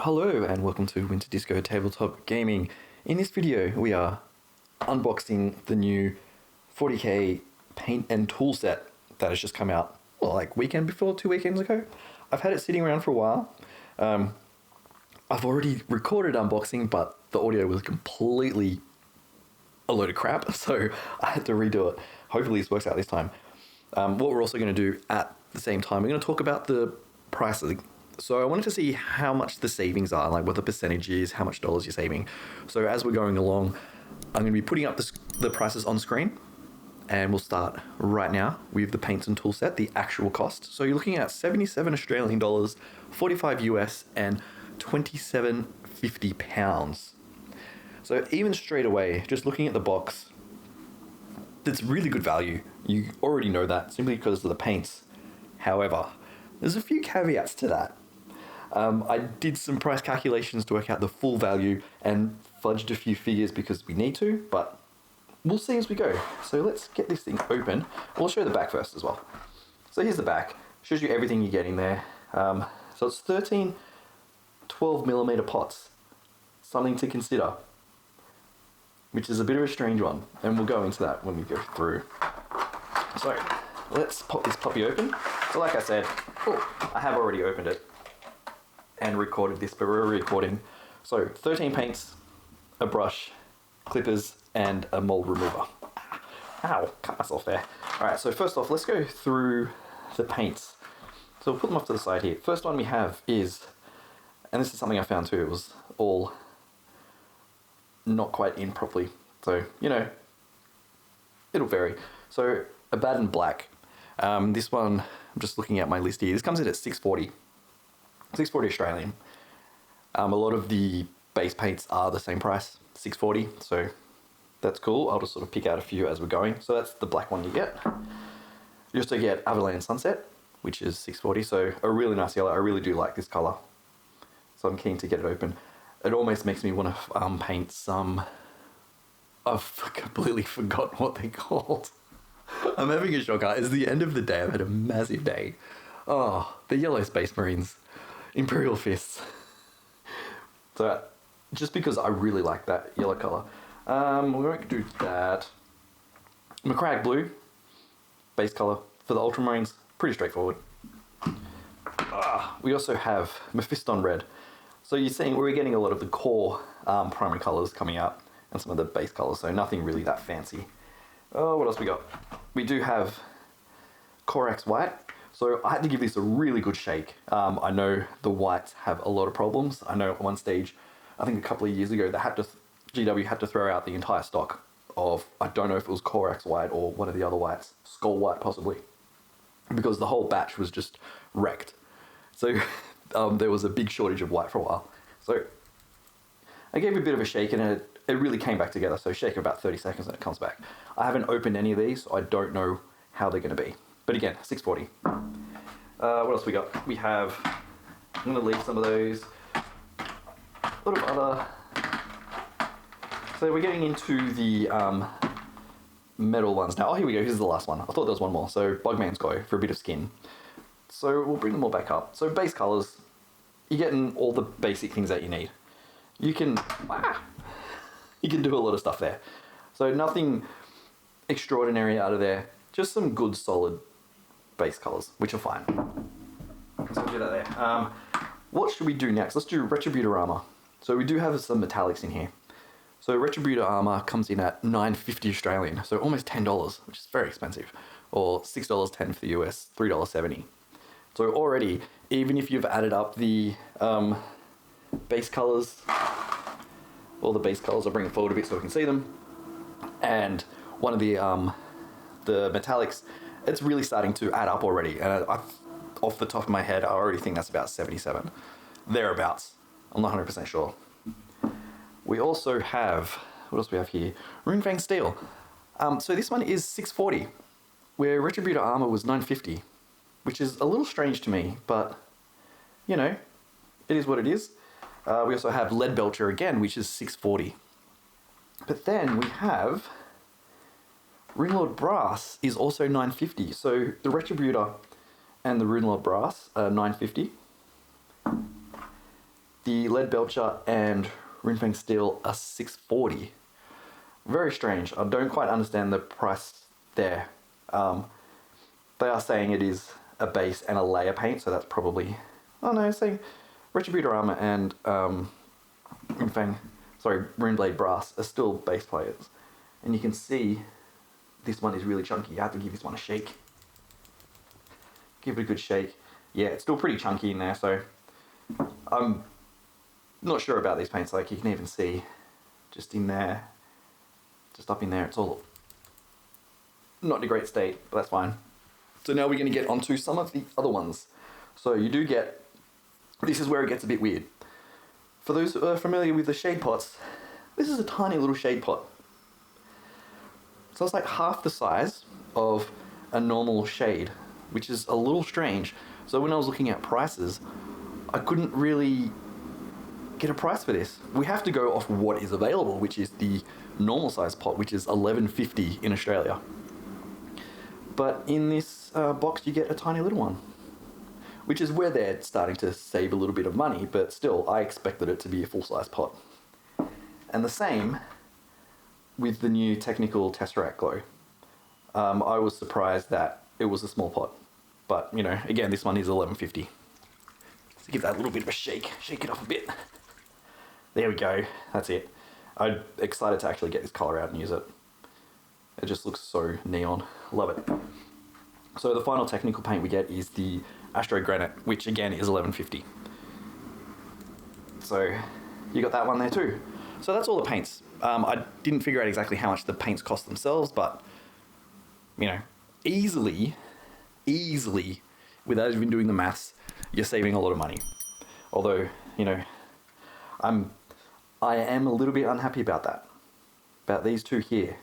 Hello and welcome to Winter Disco Tabletop Gaming. In this video we are unboxing the new 40k paint and tool set that has just come out, well, like weekend before, 2 weekends ago. I've had it sitting around for a while. I've already recorded unboxing, but the audio was completely a load of crap, so I had to redo it. Hopefully this works out this time. What we're also going to do at the same time, we're going to talk about the prices. So I wanted to see how much the savings are, like what the percentage is, how much dollars you're saving. So as we're going along, I'm going to be putting up the prices on screen, and we'll start right now with the paints and tool set, the actual cost. So you're looking at 77 Australian dollars, 45 US, and 27.50 pounds. So even straight away, just looking at the box, it's really good value. You already know that simply because of the paints. However, there's a few caveats to that. I did some price calculations to work out the full value and fudged a few figures because we need to, but we'll see as we go. So let's get this thing open. We'll show the back first as well. So here's the back. Shows you everything you get in there. So it's 13 12mm pots. Something to consider, which is a bit of a strange one, and we'll go into that when we go through. So let's pop this puppy open. So like I said, I have already opened it and recorded this, but we're recording. So 13 paints, a brush, clippers, and a mold remover. Ow, cut myself there. All right, so first off, let's go through the paints. So we'll put them off to the side here. First one we have is, and this is something I found too, it was all not quite in properly. So, you know, it'll vary. So Abaddon Black. This one, I'm just looking at my list here. This comes in at 640 Australian. A lot of the base paints are the same price, 640. So that's cool. I'll just sort of pick out a few as we're going. So that's the black one you get. You also get Avalanche Sunset, which is 640. So a really nice yellow. I really do like this color. So I'm keen to get it open. It almost makes me want to paint some. I've completely forgotten what they're called. I'm having a shock. It's the end of the day. I've had a massive day. Oh, the yellow Space Marines. Imperial Fists. So, just because I really like that yellow colour. We're going to do that. McCrag Blue. Base colour for the Ultramarines. Pretty straightforward. We also have Mephiston Red. So you're seeing we're getting a lot of the core primary colours coming out and some of the base colours. So nothing really that fancy. Oh, what else we got? We do have Corax White. So I had to give this a really good shake. I know the whites have a lot of problems. I know at one stage, I think a couple of years ago, GW had to throw out the entire stock of, I don't know if it was Corax White or one of the other whites, Skull White possibly, because the whole batch was just wrecked. So there was a big shortage of white for a while. So I gave it a bit of a shake and it really came back together. So shake about 30 seconds and it comes back. I haven't opened any of these, so I don't know how they're going to be. But again, 640. What else we got? We have, I'm going to leave some of those. A lot of other. So we're getting into the metal ones now. Oh, here we go. Here's the last one. I thought there was one more. So Bugman's Go for a bit of skin. So we'll bring them all back up. So base colours, you're getting all the basic things that you need. You can do a lot of stuff there. So nothing extraordinary out of there. Just some good solid base colours, which are fine. So we'll do that there. What should we do next? Let's do Retributor Armour. So we do have some metallics in here. So Retributor Armour comes in at $9.50 Australian, so almost $10, which is very expensive. Or $6.10 for the US, $3.70. So already, even if you've added up the base colours, all the base colours, I'll bring it forward a bit so we can see them, and one of the metallics, it's really starting to add up already. And off the top of my head, I already think that's about 77. Thereabouts. I'm not 100% sure. We also have, what else do we have here? Runefang Steel. So this one is 640, where Retributor Armour was 950, which is a little strange to me, but, you know, it is what it is. We also have Lead Belcher again, which is 640. But then we have Runelord Brass is also 950. So the Retributor and the Runelord Brass are 950. The lead belcher and Rinfeng steel are $640. Very strange. I don't quite understand the price there. They are saying it is a base and a layer paint, so that's probably... Oh no, it's saying Retributor armor and Runeblade brass are still base players. And you can see this one is really chunky. You have to give this one a shake. Give it a good shake. Yeah, it's still pretty chunky in there, so I'm not sure about these paints. Like, you can even see just in there, just up in there, it's all not in a great state, but that's fine. So now we're going to get onto some of the other ones. So you do get, this is where it gets a bit weird. For those who are familiar with the shade pots, this is a tiny little shade pot. So it's like half the size of a normal shade, which is a little strange. So when I was looking at prices, I couldn't really get a price for this. We have to go off what is available, which is the normal size pot, which is $11.50 in Australia. But in this box, you get a tiny little one, which is where they're starting to save a little bit of money, but still, I expected it to be a full-size pot. And the same with the new Technical Tesseract Glow. I was surprised that it was a small pot, but, you know, again, this one is $11.50. So give that a little bit of a shake it off a bit. There we go, that's it. I'm excited to actually get this color out and use it. It just looks so neon, love it. So the final technical paint we get is the Astro Granite, which again is $11.50. So you got that one there too. So that's all the paints. I didn't figure out exactly how much the paints cost themselves, but, you know, easily, without even doing the maths, you're saving a lot of money. Although, you know, I am a little bit unhappy about that. About these two here.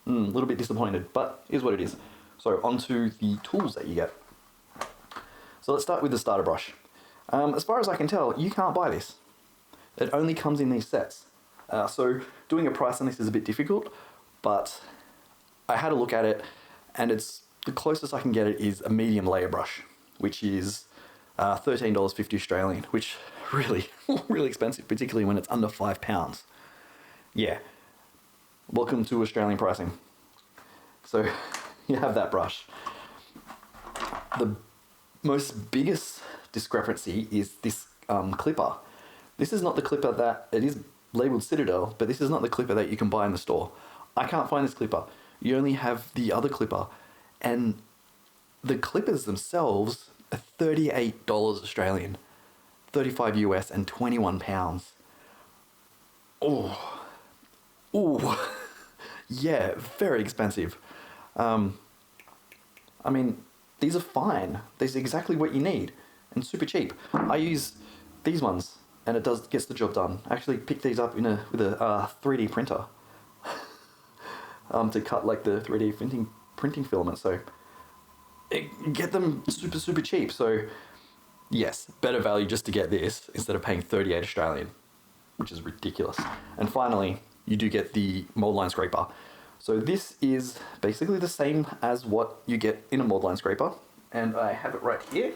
A little bit disappointed, but is what it is. So onto the tools that you get. So let's start with the starter brush. As far as I can tell, you can't buy this. It only comes in these sets. So doing a price on this is a bit difficult, but I had a look at it, and it's the closest I can get it is a medium layer brush, which is $13.50 Australian, which really, really expensive, particularly when it's under £5. Yeah. Welcome to Australian pricing. So you have that brush. The most biggest discrepancy is this clipper. This is not the clipper that, it is labeled Citadel, but this is not the clipper that you can buy in the store. I can't find this clipper. You only have the other clipper, and the clippers themselves are $38 Australian, 35 US and 21 pounds. Oh, yeah, very expensive. I mean, these are fine. These are exactly what you need and super cheap. I use these ones and it gets the job done. I actually picked these up with a 3D printer to cut like the 3D printing filament. So get them super cheap. So yes, better value just to get this instead of paying 38 Australian, which is ridiculous. And finally, you do get the mold line scraper. So this is basically the same as what you get in a mold line scraper, and I have it right here.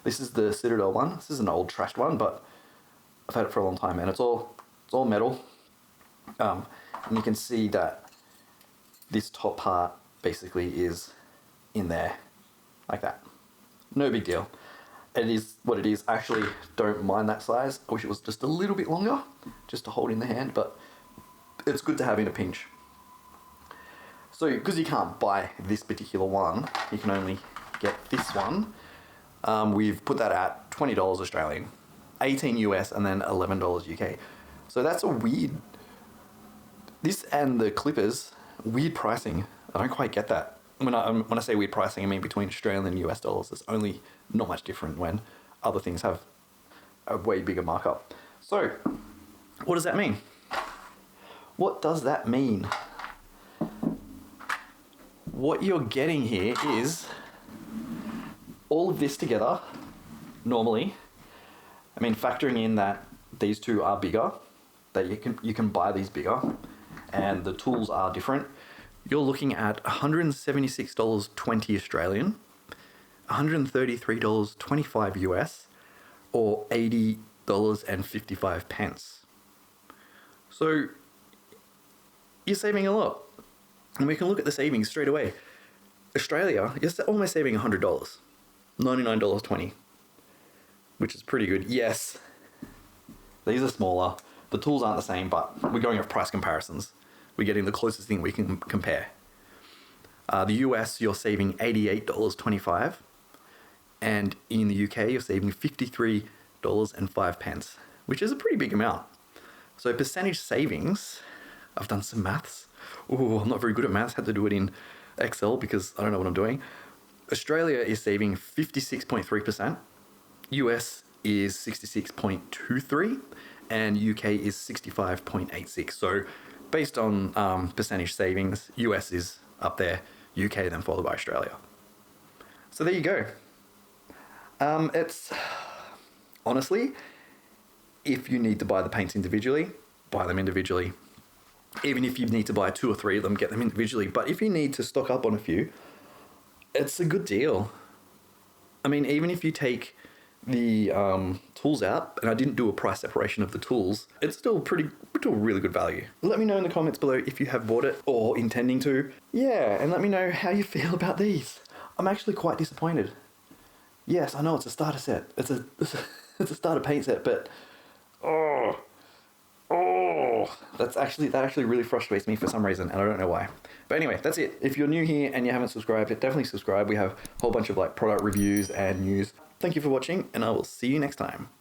This is the Citadel one. This is an old trashed one, but I've had it for a long time, and it's all metal. And you can see that this top part basically is in there, like that. No big deal. It is what it is. I actually don't mind that size. I wish it was just a little bit longer, just to hold in the hand, but it's good to have in a pinch. So, because you can't buy this particular one, you can only get this one. We've put that at $20 Australian, 18 US, and then $11 UK. So that's a weird, this and the clippers, weird pricing. I don't quite get that. When I say weird pricing, I mean between Australian and US dollars. It's only not much different when other things have a way bigger markup. So, what does that mean? What does that mean? What you're getting here is all of this together, normally. I mean, factoring in that these two are bigger, that you can buy these bigger, and the tools are different. You're looking at $176.20 Australian, $133.25 US, or $80 $8.55. So you're saving a lot. And we can look at the savings straight away. Australia, you're almost saving $100, $99.20, which is pretty good. Yes, these are smaller. The tools aren't the same, but we're going off price comparisons. We're getting the closest thing we can compare. The US, you're saving $88.25. And in the UK, you're saving $53.05, which is a pretty big amount. So percentage savings, I've done some maths. Oh, I'm not very good at maths. Had to do it in Excel because I don't know what I'm doing. Australia is saving 56.3%. US is 66.23%. And UK is 65.86%. So based on percentage savings, US is up there, UK then followed by Australia. So there you go. It's honestly, if you need to buy the paints individually, buy them individually. Even if you need to buy 2 or 3 of them, get them individually. But if you need to stock up on a few, it's a good deal. I mean, even if you take the tools out, and I didn't do a price separation of the tools, it's still really good value. Let me know in the comments below if you have bought it or intending to. Yeah, and let me know how you feel about these. I'm actually quite disappointed. Yes, I know it's a starter set. It's a starter paint set, but that actually really frustrates me for some reason, and I don't know why. But anyway, that's it. If you're new here and you haven't subscribed, definitely subscribe. We have a whole bunch of like product reviews and news. Thank you for watching, and I will see you next time.